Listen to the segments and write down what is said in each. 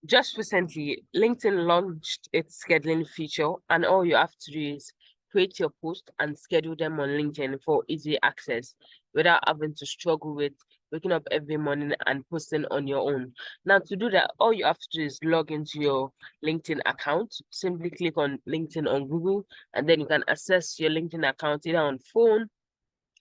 Just recently, LinkedIn launched its scheduling feature, and all you have to do is create your post and schedule them on LinkedIn for easy access without having to struggle with waking up every morning and posting on your own. Now, to do that, all you have to do is log into your LinkedIn account. Simply click on LinkedIn on Google, and then you can access your LinkedIn account either on phone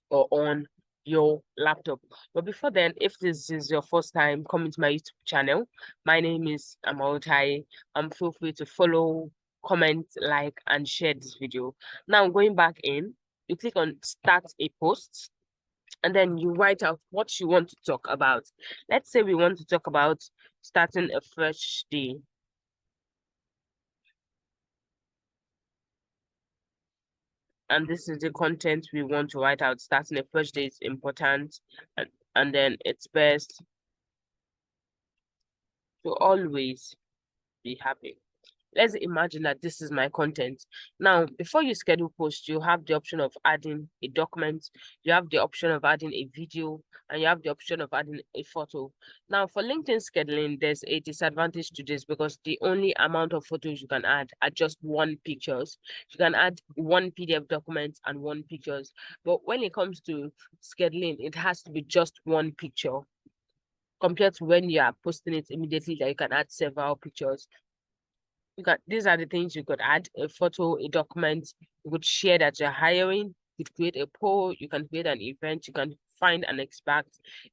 or on your laptop. But before then, if this is your first time coming to my YouTube channel, my name is Amautai. Feel free to follow, comment, like, and share this video. Now, going back in, you click on start a post, and then you write out what you want to talk about. Let's say we want to talk about starting a fresh day. And this is the content we want to write out. Starting a fresh day is important, and then it's best to always be happy. Let's imagine that this is my content. Now, before you schedule posts, you have the option of adding a document, you have the option of adding a video, and you have the option of adding a photo. Now, for LinkedIn scheduling, there's a disadvantage to this because the only amount of photos you can add are just one pictures. You can add one PDF document and one pictures. But when it comes to scheduling, it has to be just one picture compared to when you are posting it immediately that you can add several pictures. These are the things you could add: a photo, a document. You could share that you're hiring. You could create a poll. You can create an event. You can find an expert,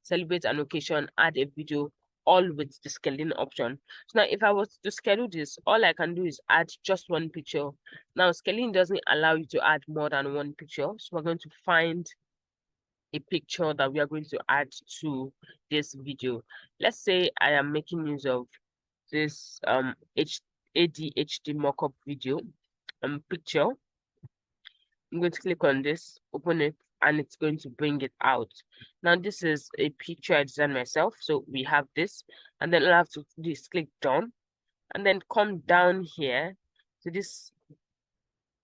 celebrate an occasion, add a video, all with the scheduling option. So now if I was to schedule this, all I can do is add just one picture. Now scheduling doesn't allow you to add more than one picture. So we're going to find a picture that we are going to add to this video. Let's say I am making use of this ADHD mockup video picture. I'm going to click on this, open it, and it's going to bring it out. Now, this is a picture I designed myself. So we have this, and then I'll have to do is click done, and then come down here to this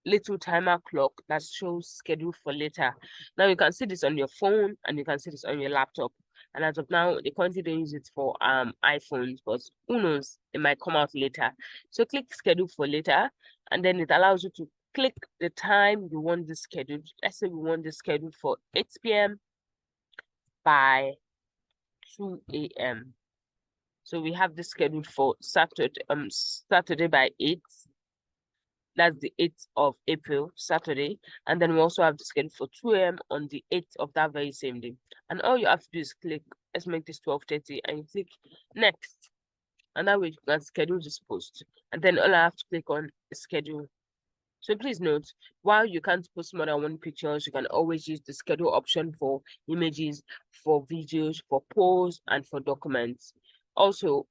little timer clock that shows schedule for later. Now you can see this on your phone and you can see this on your laptop. And as of now, they currently don't use it for iPhones, but who knows, it might come out later. So click schedule for later, and then it allows you to click the time you want this scheduled. Let's say we want this scheduled for 8 p.m. by 2 a.m. So we have this scheduled for Saturday by 8. That's the 8th of April, Saturday. And then we also have the schedule for 2 a.m. on the 8th of that very same day. And all you have to do is click, let's make this 12:30, and you click next. And that way you can schedule this post. And then all I have to click on is schedule. So please note, while you can't post more than one pictures, you can always use the schedule option for images, for videos, for polls, and for documents. Also,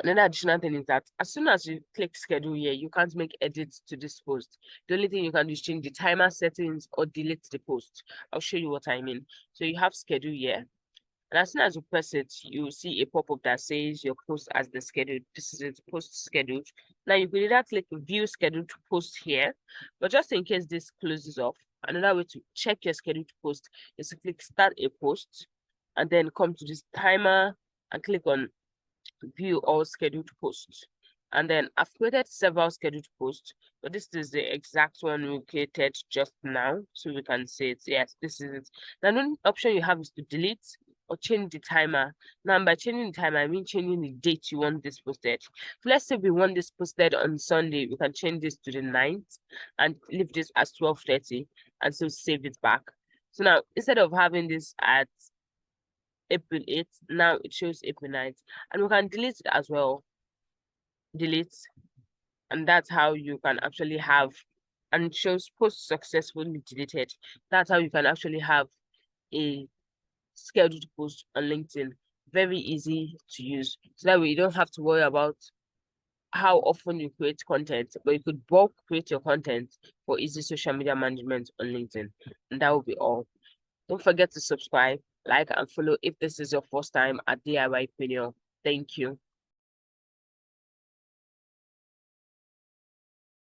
another additional thing is that as soon as you click schedule here, you can't make edits to this post. The only thing you can do is change the timer settings or delete the post. I'll show you what I mean. So you have schedule here. And as soon as you press it, you see a pop-up that says your post has been scheduled. This is its post scheduled. Now you can either click view scheduled post here, but just in case this closes off, another way to check your scheduled post is to click start a post and then come to this timer and click on view all scheduled posts. And then I've created several scheduled posts, but this is the exact one we created just now. So we can say it. Yes, this is it. The only option you have is to delete or change the timer. Now, by changing the timer, I mean changing the date you want this posted. So let's say we want this posted on Sunday, we can change this to the 9th and leave this as 12:30 and so save it back. So now, instead of having this at April 8th, now it shows April 9th, and we can delete it as well. Delete, and that's how you can actually have, and it shows post successfully deleted. That's how you can actually have a scheduled post on LinkedIn. Very easy to use. So that way you don't have to worry about how often you create content, but you could bulk create your content for easy social media management on LinkedIn. And that will be all. Don't forget to subscribe, like, and follow if this is your first time at DIY Opinion. Thank you.